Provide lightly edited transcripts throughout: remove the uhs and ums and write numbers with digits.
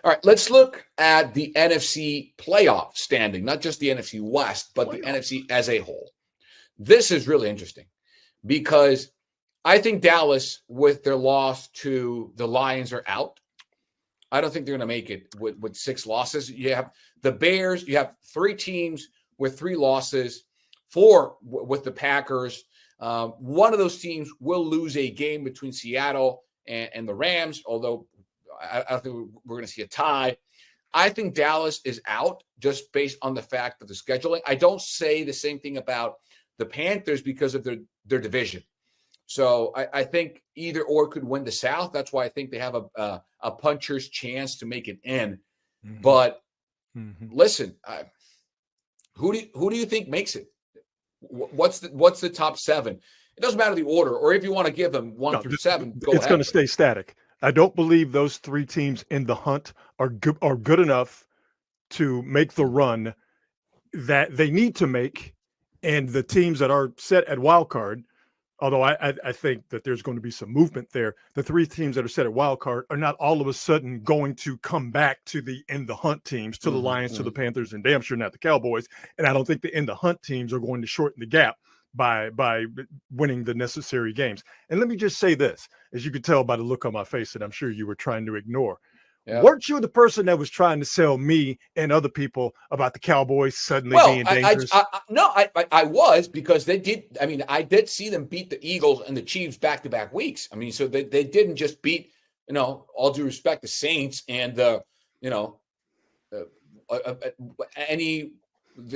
All right, let's look at the NFC playoff standing, not just the NFC West, but the NFC as a whole. This is really interesting because I think Dallas, with their loss to the Lions, are out. I don't think they're going to make it with 6 losses. You have the Bears. You have 3 teams with 3 losses, 4 with the Packers. One of those teams will lose a game between Seattle and the Rams, although I don't think we're going to see a tie. I think Dallas is out just based on the fact of the scheduling. I don't say the same thing about the Panthers because of their division. So I think either or could win the South. That's why I think they have a puncher's chance to make it in. Mm-hmm. But listen, who do you think makes it? What's the top 7? It doesn't matter the order, or if you want to give them 1 through 7, go ahead. It's going to stay static. I don't believe those 3 teams in the hunt are good enough to make the run that they need to make, and the teams that are set at wild card. Although I think that there's going to be some movement there. The 3 teams that are set at wild card are not all of a sudden going to come back to the in the hunt teams, to the Lions, to the Panthers, and damn sure not the Cowboys. And I don't think the in the hunt teams are going to shorten the gap by winning the necessary games. And let me just say this, as you could tell by the look on my face that I'm sure you were trying to ignore. Yeah. Weren't you the person that was trying to sell me and other people about the Cowboys suddenly being dangerous? I was, because they did. I mean, I did see them beat the Eagles and the Chiefs back-to-back weeks. I mean, so they didn't just beat, all due respect, the Saints and the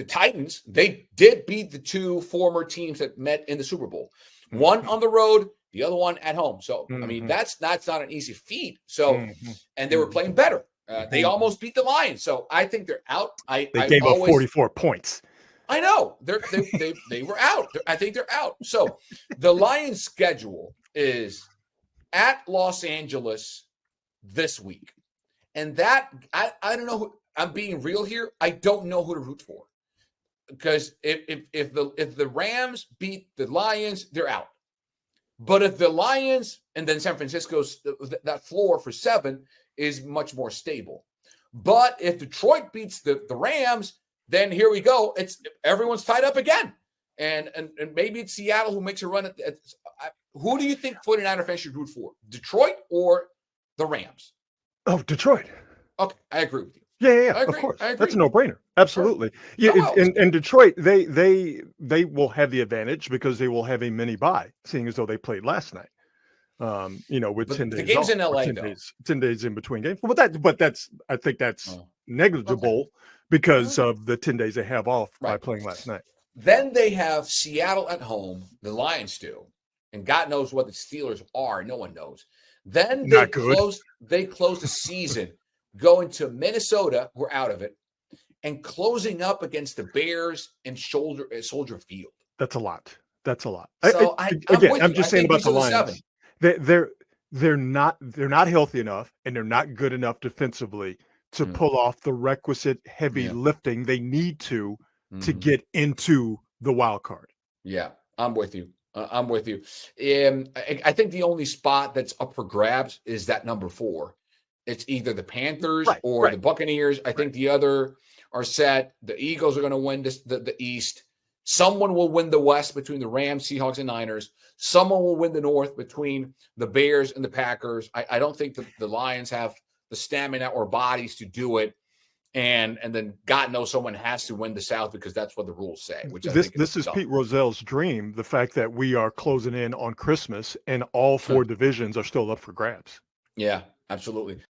Titans. They did beat the 2 former teams that met in the Super Bowl. One on the road, the other one at home. So, I mean, that's not an easy feat. So, and they were playing better. They almost beat the Lions. So I think they're out. They gave up 44 points. I know. They were out. I think they're out. So the Lions' schedule is at Los Angeles this week. And that, I don't know. I'm being real here. I don't know who to root for. Because if the Rams beat the Lions, they're out. But if the Lions and then San Francisco's, that floor for 7 is much more stable. But if Detroit beats the Rams, then here we go. Everyone's tied up again. And maybe it's Seattle who makes a run at who do you think 49er fans should root for? Detroit or the Rams? Oh, Detroit. Okay, I agree with you. Yeah, of course. That's a no-brainer. Absolutely. Sure. Yeah, in Detroit, they will have the advantage because they will have a mini bye, seeing as though they played last night. With 10 days. The game's in LA, 10 days in between games. But I think that's negligible because of the 10 days they have off by playing last night. Then they have Seattle at home, the Lions do, and God knows what the Steelers are. No one knows. Then they close the season going to Minnesota, we're out of it, and closing up against the Bears in Soldier Field. That's a lot. So I'm just saying about the Lions. They're not healthy enough, and they're not good enough defensively to pull off the requisite heavy lifting they need to get into the wild card. Yeah, I'm with you. I think the only spot that's up for grabs is that number 4. It's either the Panthers or the Buccaneers. I think the other are set. The Eagles are going to win the East. Someone will win the West between the Rams, Seahawks, and Niners. Someone will win the North between the Bears and the Packers. I don't think the Lions have the stamina or bodies to do it. And then God knows someone has to win the South because that's what the rules say. This is Pete Rozell's dream, the fact that we are closing in on Christmas and all 4 divisions are still up for grabs. Yeah, absolutely.